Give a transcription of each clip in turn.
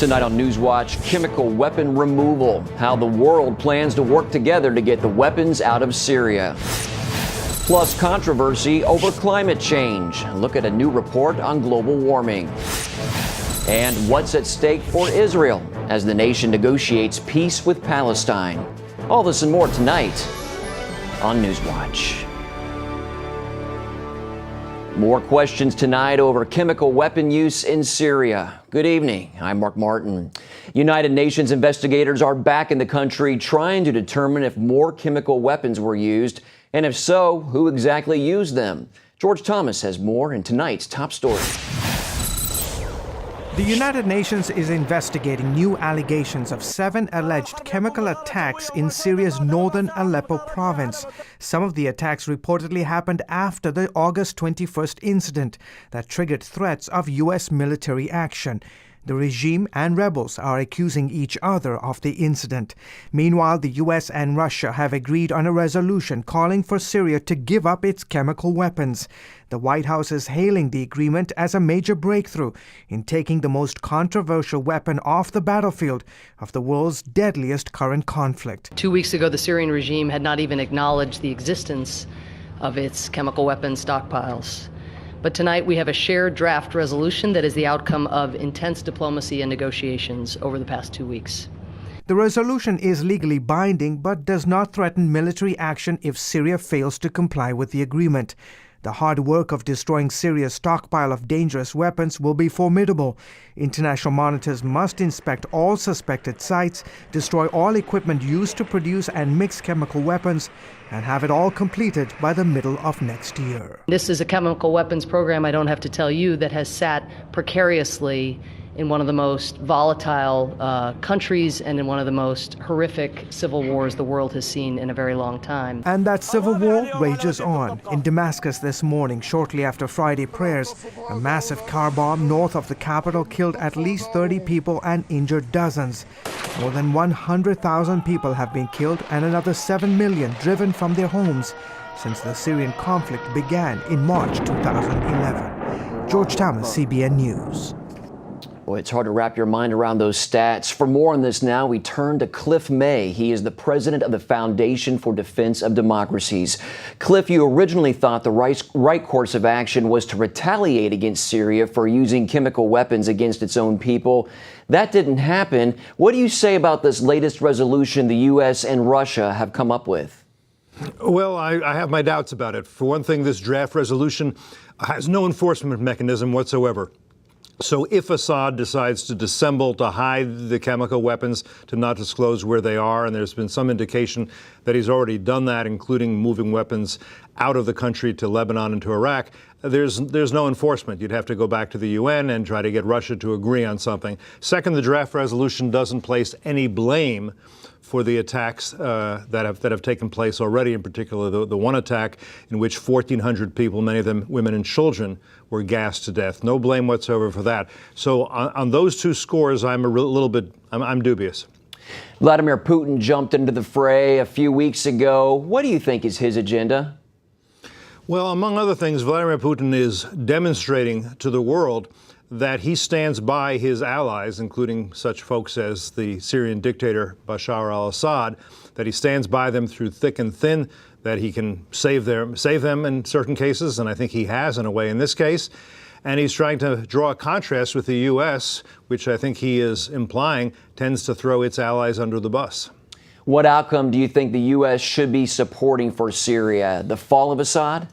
Tonight on NewsWatch, chemical weapon removal, how the world plans to work together to get the weapons out of Syria. Plus controversy over climate change. Look at a new report on global warming. And what's at stake for Israel as the nation negotiates peace with Palestine. All this and more tonight on NewsWatch. More questions tonight over chemical weapon use in Syria. Good evening. I'm Mark Martin. United Nations investigators are back in the country trying to determine if more chemical weapons were used, and if so, who exactly used them. George Thomas has more in tonight's top story. The United Nations is investigating new allegations of 7 alleged chemical attacks in Syria's northern Aleppo province. Some of the attacks reportedly happened after the August 21st incident that triggered threats of U.S. military action. The regime and rebels are accusing each other of the incident. Meanwhile, the U.S. and Russia have agreed on a resolution calling for Syria to give up its chemical weapons. The White House is hailing the agreement as a major breakthrough in taking the most controversial weapon off the battlefield of the world's deadliest current conflict. 2 weeks ago, the Syrian regime had not even acknowledged the existence of its chemical weapons stockpiles. But tonight we have a shared draft resolution that is the outcome of intense diplomacy and negotiations over the past 2 weeks. The resolution is legally binding but does not threaten military action if Syria fails to comply with the agreement. The hard work of destroying Syria's stockpile of dangerous weapons will be formidable. International monitors must inspect all suspected sites, destroy all equipment used to produce and mix chemical weapons, and have it all completed by the middle of next year. This is a chemical weapons program, I don't have to tell you, that has sat precariously in one of the most volatile countries and in one of the most horrific civil wars the world has seen in a very long time. And that civil war rages on. In Damascus this morning, shortly after Friday prayers, a massive car bomb north of the capital killed at least 30 people and injured dozens. More than 100,000 people have been killed and another 7 million driven from their homes since the Syrian conflict began in March 2011. George Thomas, CBN News. Boy, it's hard to wrap your mind around those stats. For more on this now, we turn to Cliff May. He is the president of the Foundation for Defense of Democracies. Cliff, you originally thought the right course of action was to retaliate against Syria for using chemical weapons against its own people. That didn't happen. What do you say about this latest resolution the U.S. and Russia have come up with? Well, I have my doubts about it. For one thing, this draft resolution has no enforcement mechanism whatsoever. So if Assad decides to dissemble, to hide the chemical weapons, to not disclose where they are, and there's been some indication that he's already done that, including moving weapons out of the country to Lebanon and to Iraq, there's no enforcement. You'd have to go back to the UN and try to get Russia to agree on something. Second, the draft resolution doesn't place any blame for the attacks that have taken place already, in particular the one attack in which 1,400 people, many of them women and children, were gassed to death. No blame whatsoever for that. So on those two scores, I'm I'm dubious. Vladimir Putin jumped into the fray a few weeks ago. What do you think is his agenda? Well, among other things, Vladimir Putin is demonstrating to the world that he stands by his allies, including such folks as the Syrian dictator Bashar al-Assad, that he stands by them through thick and thin, that he can save them in certain cases, and I think he has in a way in this case. And he's trying to draw a contrast with the U.S., which I think he is implying tends to throw its allies under the bus. What outcome do you think the U.S. should be supporting for Syria? The fall of Assad?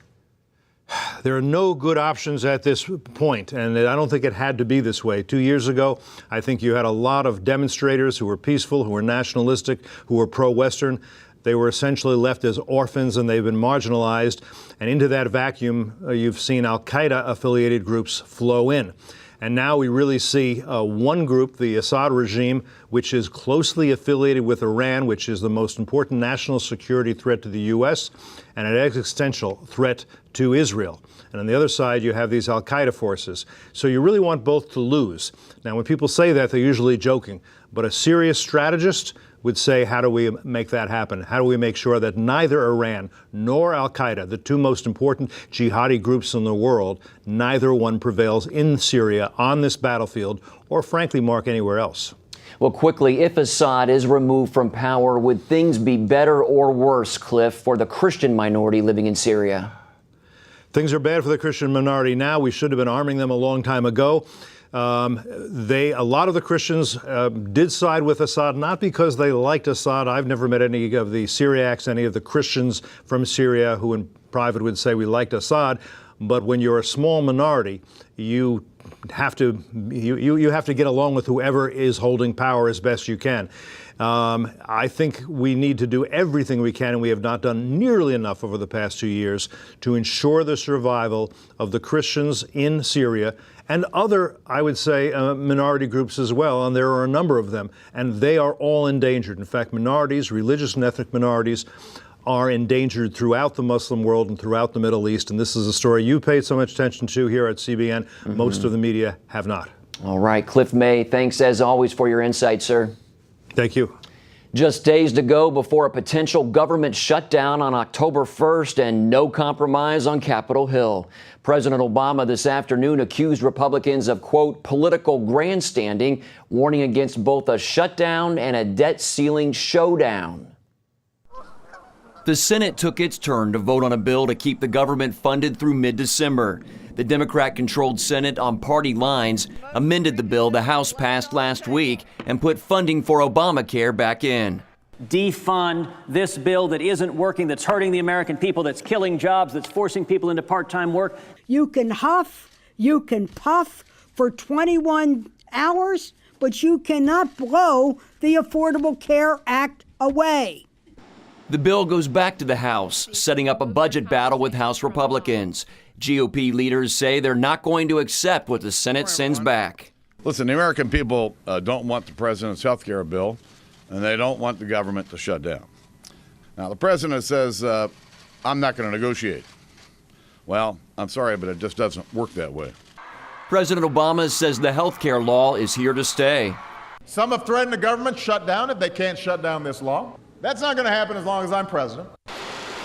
There are no good options at this point, and I don't think it had to be this way. 2 years ago, I think you had a lot of demonstrators who were peaceful, who were nationalistic, who were pro-Western. They were essentially left as orphans, and they've been marginalized. And into that vacuum, you've seen al-Qaeda-affiliated groups flow in. And now we really see one group, the Assad regime, which is closely affiliated with Iran, which is the most important national security threat to the U.S. and an existential threat to Israel. And on the other side, you have these al-Qaeda forces. So you really want both to lose. Now, when people say that, they're usually joking. But a serious strategist would say, how do we make that happen? How do we make sure that neither Iran nor al-Qaeda, the two most important jihadi groups in the world, neither one prevails in Syria on this battlefield or, frankly, Mark, anywhere else? Well, quickly, if Assad is removed from power, would things be better or worse, Cliff, for the Christian minority living in Syria? Things are bad for the Christian minority now. We should have been arming them a long time ago. A lot of the Christians did side with Assad, not because they liked Assad. I've never met any of the Syriacs, any of the Christians from Syria who in private would say we liked Assad. But when you're a small minority, you have to get along with whoever is holding power as best you can. I think we need to do everything we can, and we have not done nearly enough over the past 2 years to ensure the survival of the Christians in Syria and other, I would say, minority groups as well, and there are a number of them, and they are all endangered. In fact, minorities, religious and ethnic minorities, are endangered throughout the Muslim world and throughout the Middle East, and this is a story you paid so much attention to here at CBN. Most of the media have not. All right, Cliff May, thanks as always for your insight, sir. Thank you. Just days to go before a potential government shutdown on October 1st and no compromise on Capitol Hill. President Obama this afternoon accused Republicans of, quote, political grandstanding, warning against both a shutdown and a debt ceiling showdown. The Senate took its turn to vote on a bill to keep the government funded through mid-December. The Democrat-controlled Senate, on party lines, amended the bill the House passed last week and put funding for Obamacare back in. Defund this bill that isn't working, that's hurting the American people, that's killing jobs, that's forcing people into part-time work. You can huff, you can puff for 21 hours, but you cannot blow the Affordable Care Act away. The bill goes back to the House, setting up a budget battle with House Republicans. GOP leaders say they're not going to accept what the Senate sends back. Listen, the American people don't want the president's health care bill, and they don't want the government to shut down. Now, the president says, I'm not going to negotiate. Well, I'm sorry, but it just doesn't work that way. President Obama says the health care law is here to stay. Some have threatened the government shut down if they can't shut down this law. That's not going to happen as long as I'm president.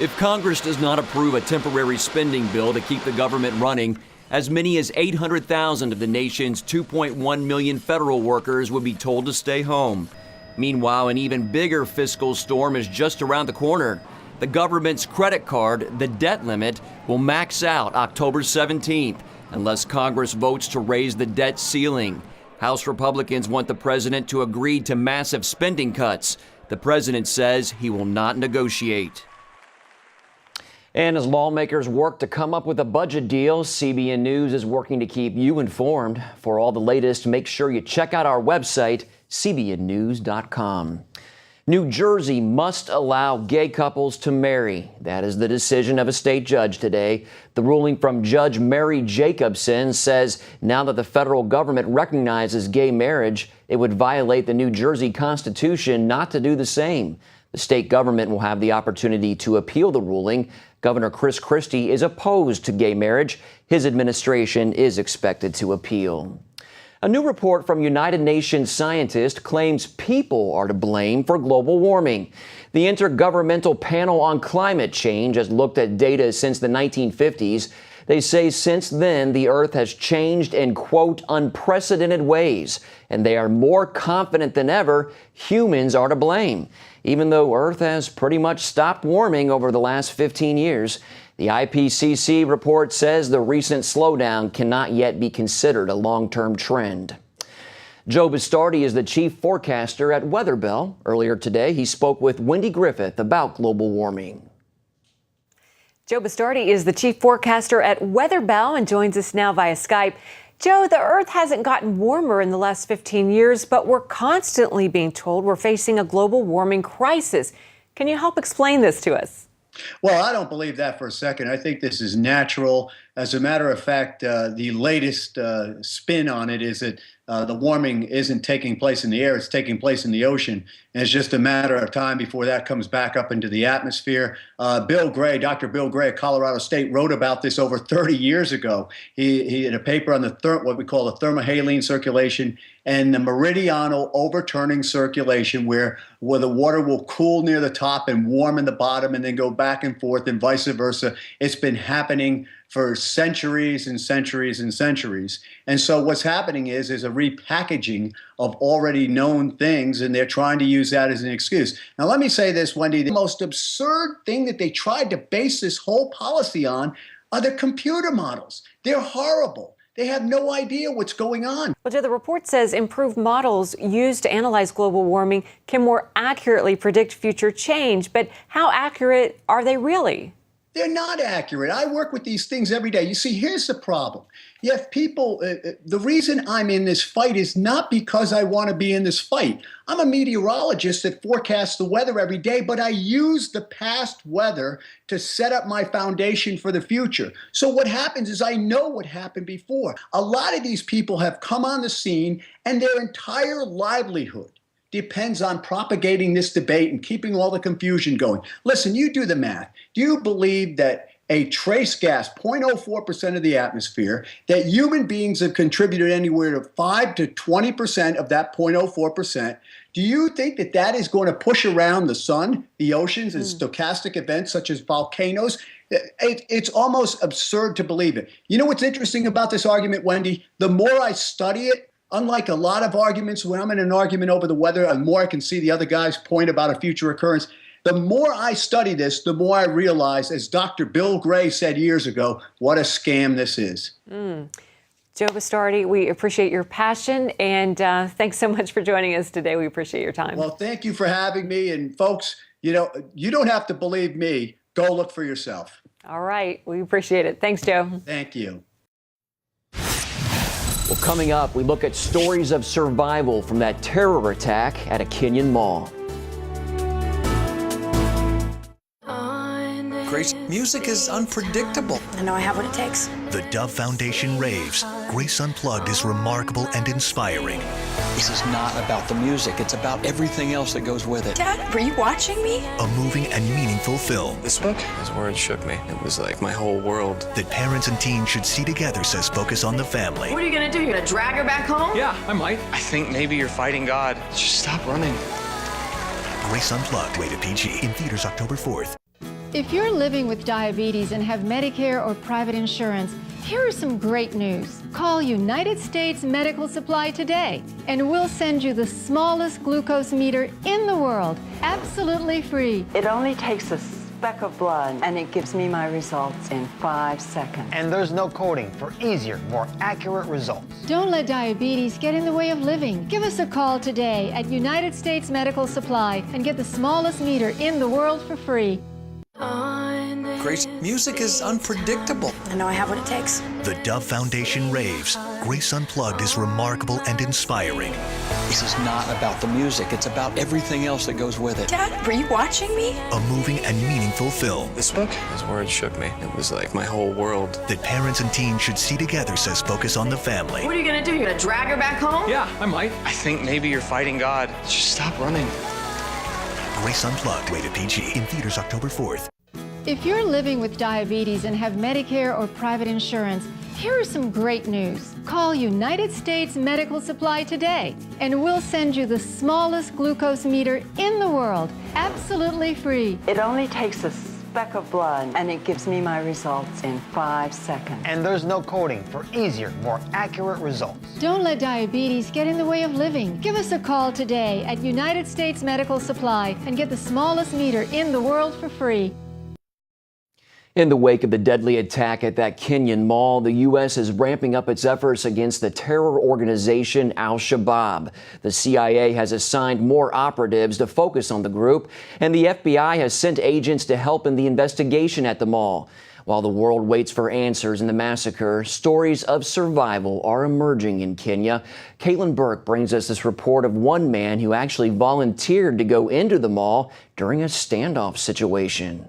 If Congress does not approve a temporary spending bill to keep the government running, as many as 800,000 of the nation's 2.1 million federal workers would be told to stay home. Meanwhile, an even bigger fiscal storm is just around the corner. The government's credit card, the debt limit, will max out October 17th unless Congress votes to raise the debt ceiling. House Republicans want the president to agree to massive spending cuts. The president says he will not negotiate. And as lawmakers work to come up with a budget deal, CBN News is working to keep you informed. For all the latest, make sure you check out our website, cbnnews.com. New Jersey must allow gay couples to marry. That is the decision of a state judge today. The ruling from Judge Mary Jacobson says now that the federal government recognizes gay marriage, it would violate the New Jersey Constitution not to do the same. The state government will have the opportunity to appeal the ruling. Governor Chris Christie is opposed to gay marriage. His administration is expected to appeal. A new report from United Nations scientists claims people are to blame for global warming. The Intergovernmental Panel on Climate Change has looked at data since the 1950s. They say since then, the Earth has changed in, quote, unprecedented ways, and they are more confident than ever humans are to blame. Even though Earth has pretty much stopped warming over the last 15 years, the IPCC report says the recent slowdown cannot yet be considered a long-term trend. Joe Bastardi is the chief forecaster at WeatherBell. Earlier today, he spoke with Wendy Griffith about global warming. Joe Bastardi is the chief forecaster at WeatherBell and joins us now via Skype. Joe, the Earth hasn't gotten warmer in the last 15 years, but we're constantly being told we're facing a global warming crisis. Can you help explain this to us? Well, I don't believe that for a second. I think this is natural. As a matter of fact, the latest spin on it is that the warming isn't taking place in the air, it's taking place in the ocean. And it's just a matter of time before that comes back up into the atmosphere. Bill Gray, Dr. Bill Gray at Colorado State wrote about this over 30 years ago. He had a paper on the what we call the thermohaline circulation and the meridional overturning circulation, where the water will cool near the top and warm in the bottom and then go back and forth and vice versa. It's been happening for centuries and centuries and centuries. And so what's happening is a repackaging of already known things, and they're trying to use that as an excuse. Now, let me say this, Wendy, the most absurd thing that they tried to base this whole policy on are the computer models. They're horrible. They have no idea what's going on. Well, Joe, the report says improved models used to analyze global warming can more accurately predict future change. But how accurate are they really? They're not accurate. I work with these things every day. You see, here's the problem. You have people, the reason I'm in this fight is not because I want to be in this fight. I'm a meteorologist that forecasts the weather every day, but I use the past weather to set up my foundation for the future. So what happens is I know what happened before. A lot of these people have come on the scene, and their entire livelihood depends on propagating this debate and keeping all the confusion going. Listen, you do the math. Do you believe that a trace gas, 0.04% of the atmosphere, that human beings have contributed anywhere to 5 to 20% of that 0.04%, do you think that that is going to push around the sun, the oceans, and stochastic events such as volcanoes? It's almost absurd to believe it. You know what's interesting about this argument, Wendy? The more I study it, unlike a lot of arguments, when I'm in an argument over the weather, the more I can see the other guy's point about a future occurrence. The more I study this, the more I realize, as Dr. Bill Gray said years ago, what a scam this is. Joe Bastardi, we appreciate your passion, and thanks so much for joining us today. We appreciate your time. Well, thank you for having me. And folks, you don't have to believe me. Go look for yourself. All right. We appreciate it. Thanks, Joe. Thank you. Well, coming up, we look at stories of survival from that terror attack at a Kenyan mall. Grace, music is unpredictable. I know I have what it takes. The Dove Foundation raves. Grace Unplugged is remarkable and inspiring. This is not about the music. It's about everything else that goes with it. Dad, were you watching me? A moving and meaningful film. This book, his words shook me. It was like my whole world. That parents and teens should see together, says Focus on the Family. What are you going to do? You're going to drag her back home? Yeah, I might. I think maybe you're fighting God. Just stop running. Grace Unplugged, rated PG, in theaters October 4th. If you're living with diabetes and have Medicare or private insurance, here is some great news. Call United States Medical Supply today, and we'll send you the smallest glucose meter in the world, absolutely free. It only takes a speck of blood, and it gives me my results in 5 seconds. And there's no coding for easier, more accurate results. Don't let diabetes get in the way of living. Give us a call today at United States Medical Supply and get the smallest meter in the world for free. Grace, music is unpredictable. I know I have what it takes. The Dove Foundation raves. Grace Unplugged is remarkable and inspiring. This is not about the music. It's about everything else that goes with it. Dad, were you watching me? A moving and meaningful film. This book, his words shook me. It was like my whole world. That parents and teens should see together, says Focus on the Family. What are you going to do? You're going to drag her back home? Yeah, I might. I think maybe you're fighting God. Just stop running. Grace Unplugged, rated PG, in theaters October 4th. If you're living with diabetes and have Medicare or private insurance, here is some great news. Call United States Medical Supply today, and we'll send you the smallest glucose meter in the world, absolutely free. It only takes a speck of blood, and it gives me my results in 5 seconds. And there's no coding for easier, more accurate results. Don't let diabetes get in the way of living. Give us a call today at United States Medical Supply and get the smallest meter in the world for free. In the wake of the deadly attack at that Kenyan mall, the U.S. is ramping up its efforts against the terror organization Al-Shabaab. The CIA has assigned more operatives to focus on the group, and the FBI has sent agents to help in the investigation at the mall. While the world waits for answers in the massacre, stories of survival are emerging in Kenya. Caitlin Burke brings us this report of one man who actually volunteered to go into the mall during a standoff situation.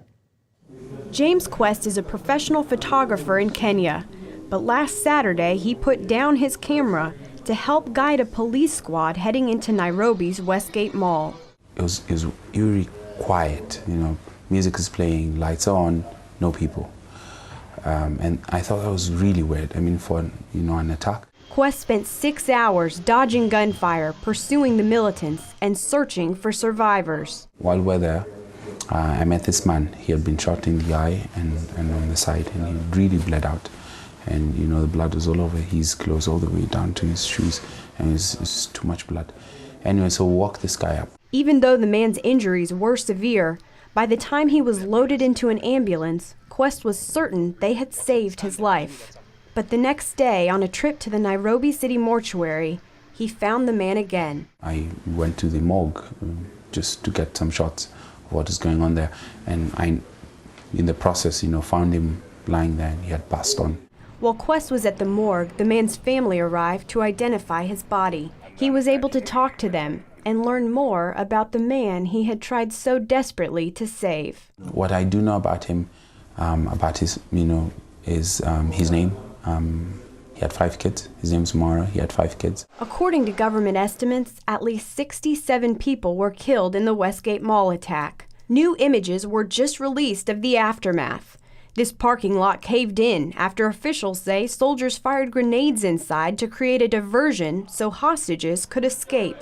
James Quest is a professional photographer in Kenya, but last Saturday he put down his camera to help guide a police squad heading into Nairobi's Westgate Mall. It was eerie quiet, music is playing, lights on, no people. And I thought that was really weird, for an attack. Quest spent 6 hours dodging gunfire, pursuing the militants, and searching for survivors. While we're there, I met this man. He had been shot in the eye and on the side, and he really bled out. And the blood was all over his clothes, all the way down to his shoes, and it was too much blood. Anyway, so we walked this guy up. Even though the man's injuries were severe, by the time he was loaded into an ambulance, Quest was certain they had saved his life. But the next day, on a trip to the Nairobi City mortuary, he found the man again. I went to the morgue just to get some shots of what is going on there, and I, in the process, found him lying there, and he had passed on. While Quest was at the morgue, the man's family arrived to identify his body. He was able to talk to them and learn more about the man he had tried so desperately to save. What I do know about him, about his, is his name. He had 5 kids. His name's Mara. He had 5 kids. According to government estimates, at least 67 people were killed in the Westgate Mall attack. New images were just released of the aftermath. This parking lot caved in after officials say soldiers fired grenades inside to create a diversion so hostages could escape.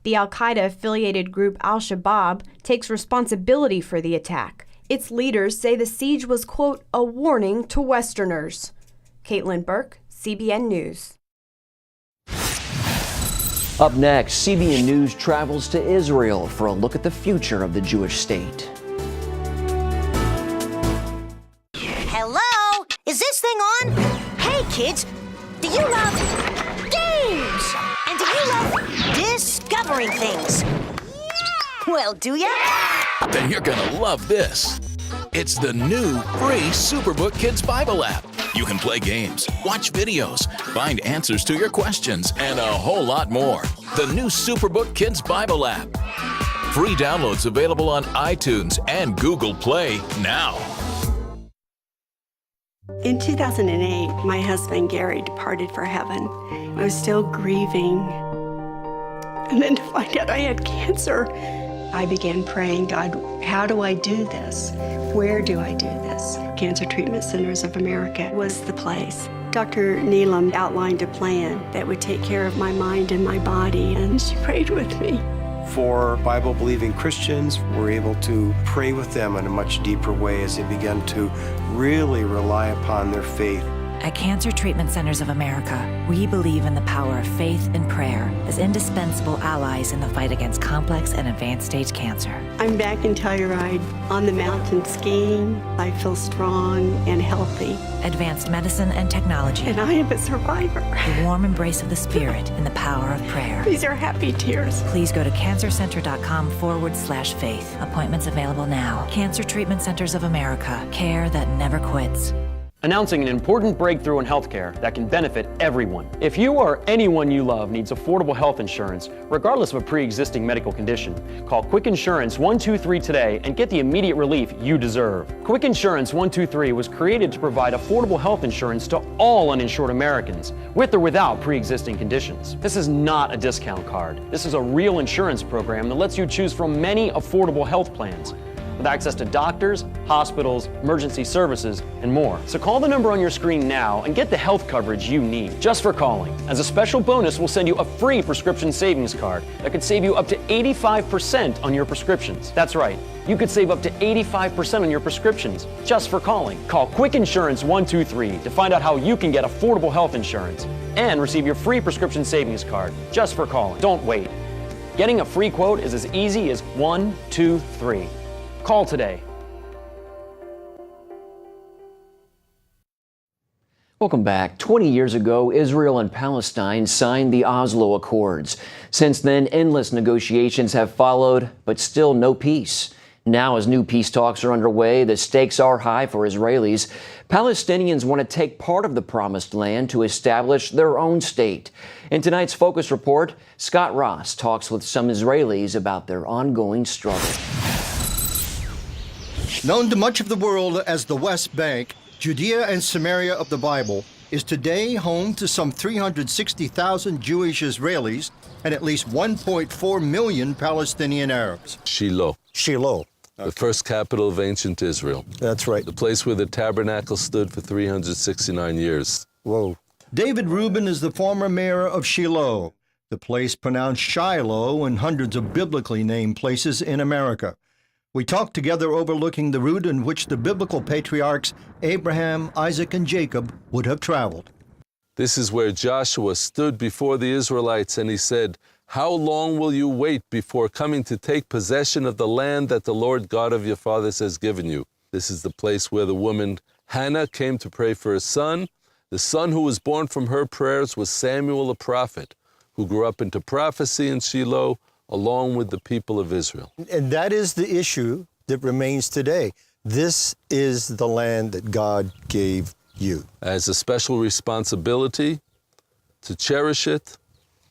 The al-Qaeda-affiliated group Al-Shabaab takes responsibility for the attack. Its leaders say the siege was, quote, a warning to Westerners. Caitlin Burke, CBN News. Up next, CBN News travels to Israel for a look at the future of the Jewish state. Hello? Is this thing on? Hey, kids, do you love games? And do you love discovering things? Well, do ya? Then you're gonna love this. It's the new free Superbook Kids Bible app. You can play games, watch videos, find answers to your questions, and a whole lot more. The new Superbook Kids Bible app. Free downloads available on iTunes and Google Play now. In 2008, my husband Gary departed for heaven. I was still grieving. And then to find out I had cancer, I began praying, God, how do I do this? Where do I do this? Cancer Treatment Centers of America was the place. Dr. Neelam outlined a plan that would take care of my mind and my body, and she prayed with me. For Bible-believing Christians, we're able to pray with them in a much deeper way as they begin to really rely upon their faith. At Cancer Treatment Centers of America, we believe in the power of faith and prayer as indispensable allies in the fight against complex and advanced stage cancer. I'm back in Telluride on the mountain skiing. I feel strong and healthy. Advanced medicine and technology. And I am a survivor. The warm embrace of the Spirit and the power of prayer. These are happy tears. Please go to cancercenter.com/faith. Appointments available now. Cancer Treatment Centers of America. Care that never quits. Announcing an important breakthrough in healthcare that can benefit everyone. If you or anyone you love needs affordable health insurance, regardless of a pre-existing medical condition, call Quick Insurance 123 today and get the immediate relief you deserve. Quick Insurance 123 was created to provide affordable health insurance to all uninsured Americans, with or without pre-existing conditions. This is not a discount card. This is a real insurance program that lets you choose from many affordable health plans, with access to doctors, hospitals, emergency services, and more. So call the number on your screen now and get the health coverage you need just for calling. As a special bonus, we'll send you a free prescription savings card that could save you up to 85% on your prescriptions. That's right, you could save up to 85% on your prescriptions just for calling. Call Quick Insurance 123 to find out how you can get affordable health insurance and receive your free prescription savings card just for calling. Don't wait. Getting a free quote is as easy as 1, 2, 3. Call today. Welcome back. 20 years ago, Israel and Palestine signed the Oslo Accords. Since then, endless negotiations have followed, but still no peace. Now, as new peace talks are underway, the stakes are high for Israelis. Palestinians want to take part of the promised land to establish their own state. In tonight's Focus Report, Scott Ross talks with some Israelis about their ongoing struggle. Known to much of the world as the West Bank, Judea and Samaria of the Bible is today home to some 360,000 Jewish Israelis and at least 1.4 million Palestinian Arabs. Shiloh. Shiloh. The first capital of ancient Israel. That's right. The place where the tabernacle stood for 369 years. Whoa. David Rubin is the former mayor of Shiloh, the place pronounced Shiloh in hundreds of biblically named places in America. We talked together overlooking the route in which the biblical patriarchs Abraham, Isaac, and Jacob would have traveled. This is where Joshua stood before the Israelites and he said, "How long will you wait before coming to take possession of the land that the Lord God of your fathers has given you?" This is the place where the woman Hannah came to pray for a son. The son who was born from her prayers was Samuel, a prophet, who grew up into prophecy in Shiloh, along with the people of Israel. And that is the issue that remains today. This is the land that God gave you. As a special responsibility to cherish it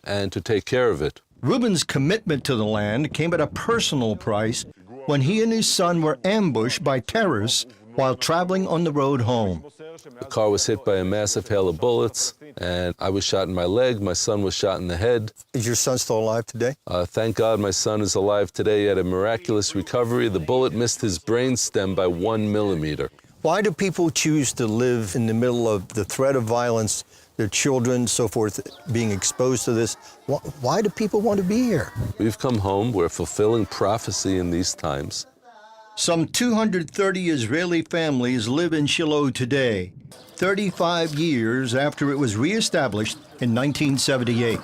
and to take care of it. Reuben's commitment to the land came at a personal price when he and his son were ambushed by terrorists while traveling on the road home. The car was hit by a massive hail of bullets, and I was shot in my leg. My son was shot in the head. Is your son still alive today? Thank God my son is alive today. He had a miraculous recovery. The bullet missed his brain stem by 1 millimeter. Why do people choose to live in the middle of the threat of violence, their children, so forth, being exposed to this? Why do people want to be here? We've come home. We're fulfilling prophecy in these times. Some 230 Israeli families live in Shiloh today, 35 years after it was reestablished in 1978.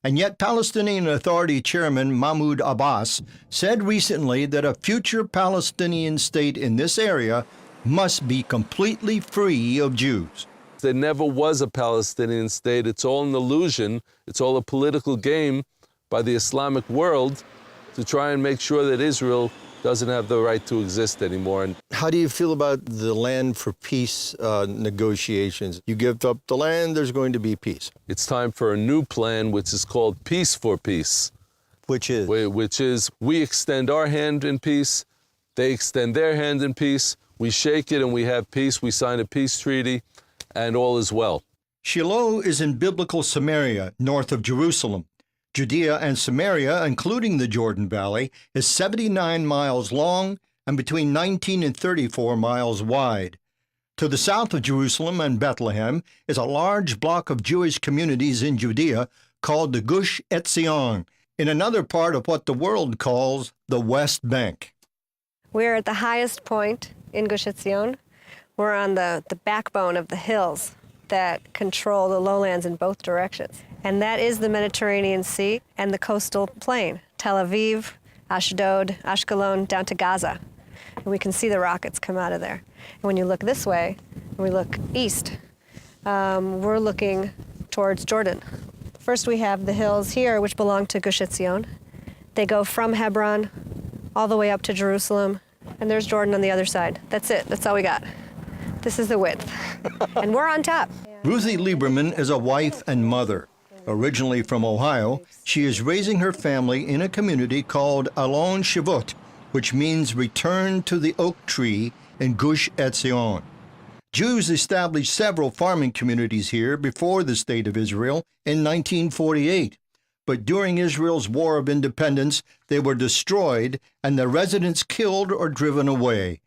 And yet Palestinian Authority Chairman Mahmoud Abbas said recently that a future Palestinian state in this area must be completely free of Jews. There never was a Palestinian state. It's all an illusion. It's all a political game by the Islamic world to try and make sure that Israel doesn't have the right to exist anymore. And how do you feel about the land for peace negotiations? You give up the land, there's going to be peace. It's time for a new plan, which is called Peace for Peace. Which is? Which is we extend our hand in peace, they extend their hand in peace, we shake it and we have peace, we sign a peace treaty, and all is well. Shiloh is in biblical Samaria, north of Jerusalem. Judea and Samaria, including the Jordan Valley, is 79 miles long and between 19 and 34 miles wide. To the south of Jerusalem and Bethlehem is a large block of Jewish communities in Judea called the Gush Etzion, in another part of what the world calls the West Bank. We're at the highest point in Gush Etzion. We're on the backbone of the hills that control the lowlands in both directions. And that is the Mediterranean Sea and the coastal plain, Tel Aviv, Ashdod, Ashkelon, down to Gaza. And we can see the rockets come out of there. And when you look this way, and we look east, we're looking towards Jordan. First we have the hills here, which belong to Gush Etzion. They go from Hebron all the way up to Jerusalem, and there's Jordan on the other side. That's it, that's all we got. This is the width, and we're on top. Ruthie Lieberman is a wife and mother. Originally from Ohio, she is raising her family in a community called Alon Shivot, which means return to the oak tree in Gush Etzion. Jews established several farming communities here before the State of Israel in 1948. But during Israel's War of Independence, they were destroyed and the residents killed or driven away.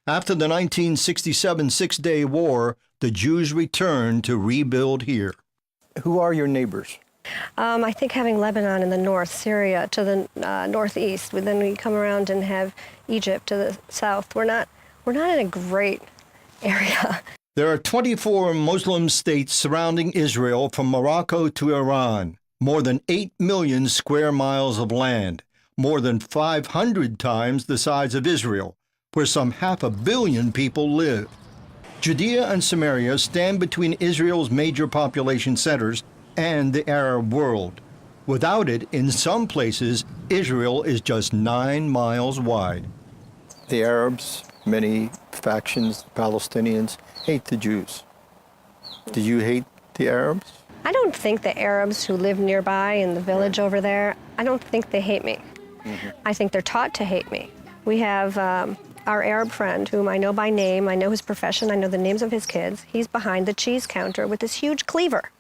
After the 1967 Six-Day War, the Jews returned to rebuild here. Who are your neighbors? I think having Lebanon in the north, Syria to the northeast, then we come around and have Egypt to the south. We're not in a great area. There are 24 Muslim states surrounding Israel from Morocco to Iran, more than 8 million square miles of land, more than 500 times the size of Israel, where some 500 million people live. Judea and Samaria stand between Israel's major population centers and the Arab world. Without it, in some places, Israel is just 9 miles wide. The Arabs, many factions, Palestinians, hate the Jews. Do you hate the Arabs? I don't think the Arabs who live nearby in the village over there, I don't think they hate me. I think they're taught to hate me. We have our Arab friend, whom I know by name, I know his profession, I know the names of his kids, he's behind the cheese counter with this huge cleaver.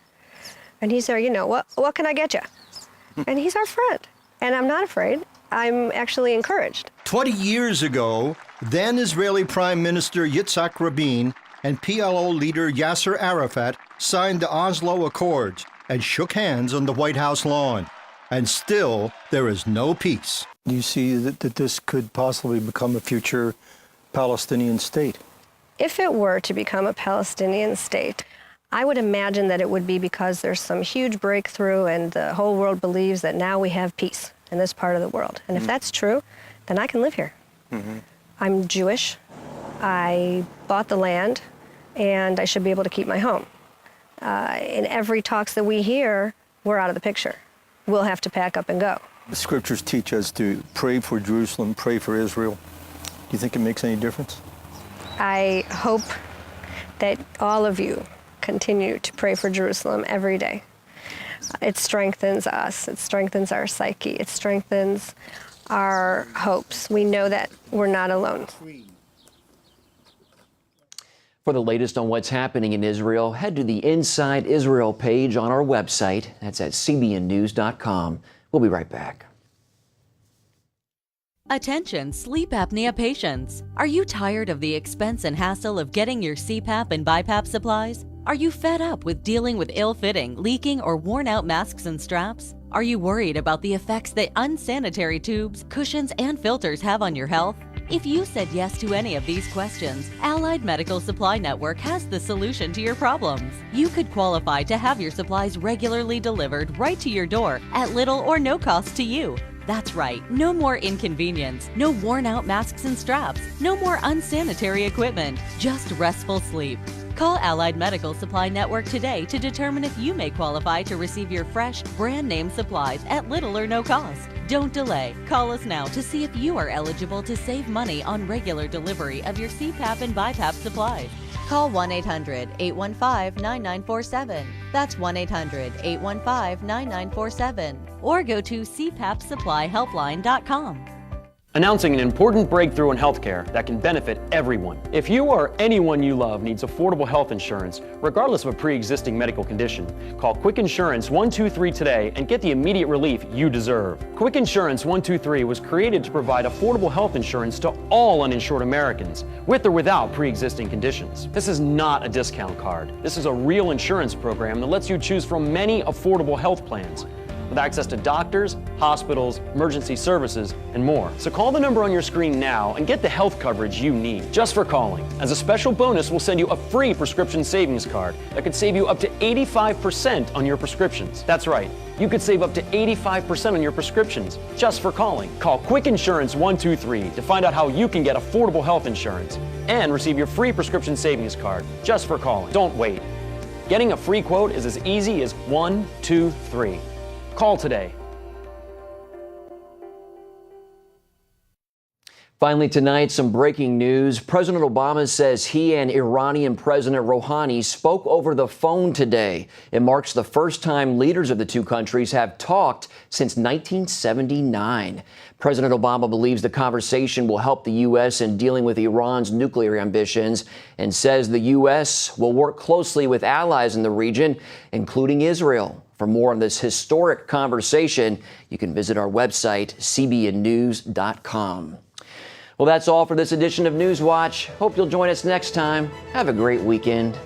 And he's there, what can I get you? And he's our friend. And I'm not afraid. I'm actually encouraged. 20 years ago, then Israeli Prime Minister Yitzhak Rabin and PLO leader Yasser Arafat signed the Oslo Accords and shook hands on the White House lawn. And still, there is no peace. Do you see that this could possibly become a future Palestinian state? If it were to become a Palestinian state, I would imagine that it would be because there's some huge breakthrough and the whole world believes that now we have peace in this part of the world. And if that's true, then I can live here. I'm Jewish. I bought the land, and I should be able to keep my home. In every talks that we hear, we're out of the picture. We'll have to pack up and go. The scriptures teach us to pray for Jerusalem, pray for Israel. Do you think it makes any difference? I hope that all of you continue to pray for Jerusalem every day. It strengthens us. It strengthens our psyche. It strengthens our hopes. We know that we're not alone. For the latest on what's happening in Israel, head to the Inside Israel page on our website. That's at cbnnews.com. We'll be right back. Attention sleep apnea patients. Are you tired of the expense and hassle of getting your CPAP and BiPAP supplies? Are you fed up with dealing with ill-fitting, leaking, or worn-out masks and straps? Are you worried about the effects that unsanitary tubes, cushions, and filters have on your health? If you said yes to any of these questions, Allied Medical Supply Network has the solution to your problems. You could qualify to have your supplies regularly delivered right to your door at little or no cost to you. That's right, no more inconvenience, no worn-out masks and straps, no more unsanitary equipment, just restful sleep. Call Allied Medical Supply Network today to determine if you may qualify to receive your fresh, brand-name supplies at little or no cost. Don't delay. Call us now to see if you are eligible to save money on regular delivery of your CPAP and BiPAP supplies. Call 1-800-815-9947. That's 1-800-815-9947. Or go to cpapsupplyhelpline.com. Announcing an important breakthrough in healthcare that can benefit everyone. If you or anyone you love needs affordable health insurance, regardless of a pre-existing medical condition, call Quick Insurance 123 today and get the immediate relief you deserve. Quick Insurance 123 was created to provide affordable health insurance to all uninsured Americans, with or without pre-existing conditions. This is not a discount card. This is a real insurance program that lets you choose from many affordable health plans, with access to doctors, hospitals, emergency services, and more. So call the number on your screen now and get the health coverage you need just for calling. As a special bonus, we'll send you a free prescription savings card that could save you up to 85% on your prescriptions. That's right, you could save up to 85% on your prescriptions just for calling. Call Quick Insurance 123 to find out how you can get affordable health insurance and receive your free prescription savings card just for calling. Don't wait. Getting a free quote is as easy as 1, 2, 3. Call today. Finally tonight, some breaking news. President Obama says he and Iranian President Rouhani spoke over the phone today. It marks the first time leaders of the two countries have talked since 1979. President Obama believes the conversation will help the U.S. in dealing with Iran's nuclear ambitions and says the U.S. will work closely with allies in the region, including Israel. For more on this historic conversation, you can visit our website, cbnnews.com. Well, that's all for this edition of NewsWatch. Hope you'll join us next time. Have a great weekend.